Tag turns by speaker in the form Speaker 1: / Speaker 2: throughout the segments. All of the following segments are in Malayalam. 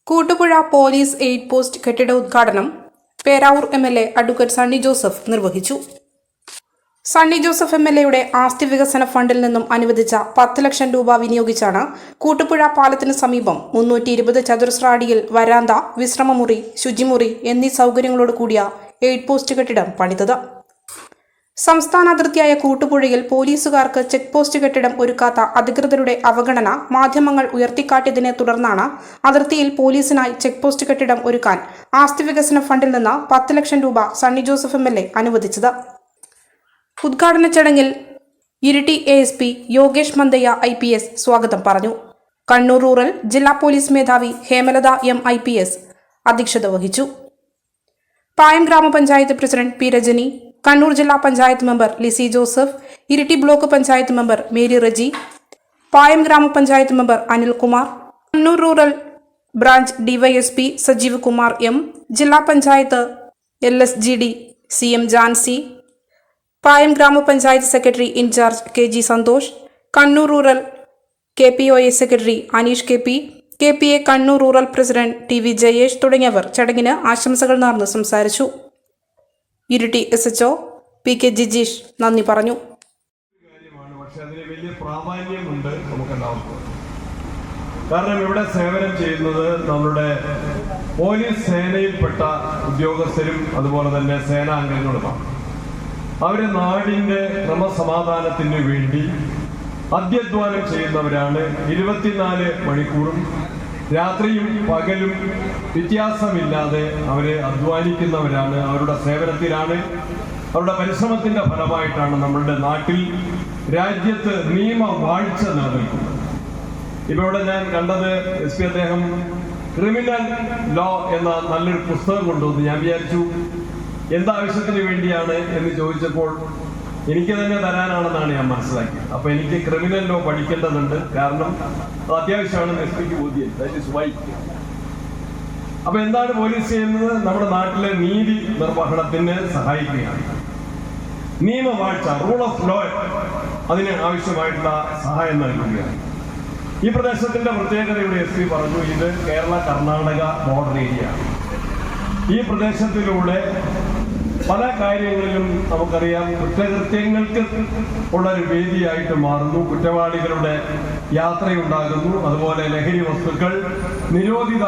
Speaker 1: കൂട്ടുപുഴ പോലീസ് എയ്ഡ് പോസ്റ്റ് കെട്ടിട ഉദ്ഘാടനം പേരാവൂർ MLA അഡ്വക്കേറ്റ് സണ്ണി ജോസഫ് നിർവഹിച്ചു. സണ്ണി ജോസഫ് MLAയുടെ ആസ്തി വികസന ഫണ്ടിൽ നിന്നും അനുവദിച്ച 10 ലക്ഷം രൂപ വിനിയോഗിച്ചാണ് കൂട്ടുപുഴ പാലത്തിന് സമീപം 320 ചതുരശ്ര അടിയിൽ വരാന്ത, വിശ്രമമുറി, ശുചിമുറി എന്നീ സൗകര്യങ്ങളോട് കൂടിയ എയ്ഡ് പോസ്റ്റ് കെട്ടിടം പണിതത്. സംസ്ഥാന അതിർത്തിയായ കൂട്ടുപുഴയിൽ പോലീസുകാർക്ക് ചെക്ക് പോസ്റ്റ് കെട്ടിടം ഒരുക്കാത്ത അധികൃതരുടെ അവഗണന മാധ്യമങ്ങൾ ഉയർത്തിക്കാട്ടിയതിനെ തുടർന്നാണ് അതിർത്തിയിൽ പോലീസിനായി ചെക്ക് പോസ്റ്റ് കെട്ടിടം ഒരുക്കാൻ ആസ്തി വികസന ഫണ്ടിൽ നിന്ന് 10 ലക്ഷം രൂപ സണ്ണി ജോസഫ് MLA അനുവദിച്ചത്. ഉദ്ഘാടന ചടങ്ങിൽ ഇരിട്ടി ASP യോഗേഷ് മന്ദയ്യ IPS സ്വാഗതം പറഞ്ഞു. കണ്ണൂർ റൂറൽ ജില്ലാ പോലീസ് മേധാവി ഹേമലത M IPS അധ്യക്ഷത വഹിച്ചു. പായം ഗ്രാമപഞ്ചായത്ത് പ്രസിഡന്റ് P രജനി, കണ്ണൂർ ജില്ലാ panchayat member Lissy Joseph, Iritty block panchayat member Mary Reji, Payam ഗ്രാമപഞ്ചായത്ത് member Anilkumar, Kannur rural branch DYSP Sajeev Kumar M, ജില്ലാ പഞ്ചായത്ത് LSGD CM ജാൻസി, പായം ഗ്രാമപഞ്ചായത്ത് secretary incharge KG Santhosh, Kannur rural KPOA secretary Aneesh KP, KPA Kannur rural president TV Jayesh തുടങ്ങിയവർ ചടങ്ങിന് ആശംസകൾ നേർന്ന് സംസാരിച്ചു. ഇരിട്ടി SHO PK ജിജീഷ് നന്ദി പറഞ്ഞു.
Speaker 2: പക്ഷെ അതിന് വലിയ പ്രാധാന്യമുണ്ട് നമുക്കെല്ലാവർക്കും. കാരണം ഇവിടെ സേവനം ചെയ്യുന്നത് നമ്മുടെ പോലീസ് സേനയിൽപ്പെട്ട ഉദ്യോഗസ്ഥരും അതുപോലെ തന്നെ സേനാംഗങ്ങളുമാണ്. അവര് നാടിന്റെ ക്രമസമാധാനത്തിന് വേണ്ടി അത്യധ്വാനം ചെയ്യുന്നവരാണ്. 24 മണിക്കൂറും രാത്രിയും പകലും വ്യത്യാസമില്ലാതെ അവരെ അധ്വാനിക്കുന്നവരാണ്. അവരുടെ സേവനത്തിലാണ്, അവരുടെ പരിശ്രമത്തിന്റെ ഫലമായിട്ടാണ് നമ്മളുടെ നാട്ടിൽ രാജ്യത്ത് നിയമവാഴ്ച നിലനിൽക്കുന്നത്. ഇപ്പൊ ഇവിടെ ഞാൻ കണ്ടത് SP അദ്ദേഹം ക്രിമിനൽ ലോ എന്ന നല്ലൊരു പുസ്തകം കൊണ്ടുവന്നു. ഞാൻ വിചാരിച്ചു എന്താവശ്യത്തിന് വേണ്ടിയാണ് എന്ന് ചോദിച്ചപ്പോൾ എനിക്ക് തന്നെ തരാനാണെന്നാണ് ഞാൻ മനസ്സിലാക്കിയത്. അപ്പൊ എനിക്ക് ക്രിമിനൽ ലോ പഠിക്കേണ്ടതുണ്ട്, കാരണം അത് അത്യാവശ്യമാണെന്ന് SPക്ക് ബോധ്യം. That is why. അപ്പൊ എന്താണ് പോലീസ് ചെയ്യുന്നത്? നമ്മുടെ നാട്ടിലെ നീതി നിർവഹണത്തിന് സഹായിക്കുകയാണ്. നിയമവാഴ്ച, റൂൾ ഓഫ് ലോ, അതിന് ആവശ്യമായിട്ടുള്ള സഹായം നൽകുകയാണ്. ഈ പ്രദേശത്തിന്റെ പ്രത്യേകതയുടെ SP പറഞ്ഞു, ഇത് കേരള-കർണാടക ബോർഡർ ഏരിയ ആണ്. ഈ പ്രദേശത്തിലൂടെ പല കാര്യങ്ങളിലും നമുക്കറിയാം കുറ്റകൃത്യങ്ങൾക്ക് ഉള്ളൊരു വേദിയായിട്ട് മാറുന്നു. കുറ്റവാളികളുടെ യാത്രയുണ്ടാകുന്നു. അതുപോലെ ലഹരി വസ്തുക്കൾ, നിരോധിത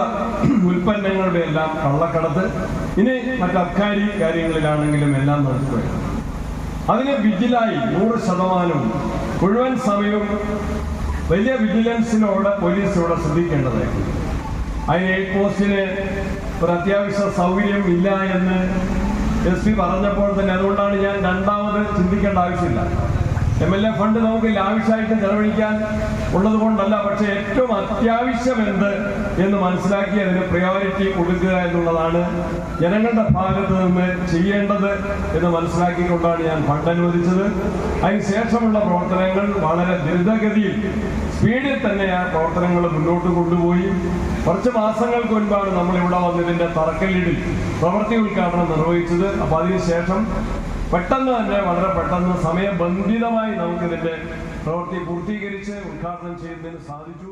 Speaker 2: ഉൽപ്പന്നങ്ങളുടെ എല്ലാം കള്ളക്കടത്ത്, ഇനി മറ്റബ്കാരി കാര്യങ്ങളിലാണെങ്കിലും എല്ലാം നടക്കുകയാണ്. അതിന് വിജിലായി 100% മുഴുവൻ സമയവും വലിയ വിജിലൻസിനോട് പോലീസ് ഇവിടെ ശ്രദ്ധിക്കേണ്ടതായിരുന്നു. അതിന് എയ്ഡ് പോസ്റ്റിന് ഒരു അത്യാവശ്യ സൗകര്യം ഇല്ല എന്ന് SP പറഞ്ഞപ്പോൾ തന്നെ അതുകൊണ്ടാണ് ഞാൻ രണ്ടാമത് ചിന്തിക്കേണ്ട ആവശ്യമില്ല. MLA ഫണ്ട് നമുക്ക് ലാവിഷായിട്ട് ചെലവഴിക്കാൻ ഉള്ളത് കൊണ്ടല്ല, പക്ഷെ ഏറ്റവും അത്യാവശ്യം എന്ത് എന്ന് മനസ്സിലാക്കി അതിന് പ്രയോറിറ്റി കൊടുക്കുക എന്നുള്ളതാണ് ജനങ്ങളുടെ ഭാഗത്ത് നിന്ന് ചെയ്യേണ്ടത് എന്ന് മനസ്സിലാക്കിക്കൊണ്ടാണ് ഞാൻ ഫണ്ട് അനുവദിച്ചത്. അതിനുശേഷമുള്ള പ്രവർത്തനങ്ങൾ വളരെ ദ്രുതഗതിയിൽ സ്പീഡിൽ തന്നെ ആ പ്രവർത്തനങ്ങൾ മുന്നോട്ട് കൊണ്ടുപോയി. കുറച്ച് മാസങ്ങൾക്ക് മുൻപാണ് നമ്മൾ ഇവിടെ വന്നതിന്റെ തറക്കല്ലിടിൽ പ്രവൃത്തി ഉദ്ഘാടനം നിർവഹിച്ചത്. അപ്പൊ അതിനുശേഷം പെട്ടെന്ന് തന്നെ, വളരെ പെട്ടെന്ന് സമയബന്ധിതമായി നമുക്കിതിന്റെ പ്രവൃത്തി പൂർത്തീകരിച്ച് ഉദ്ഘാടനം ചെയ്യുന്നതിന് സാധിച്ചു.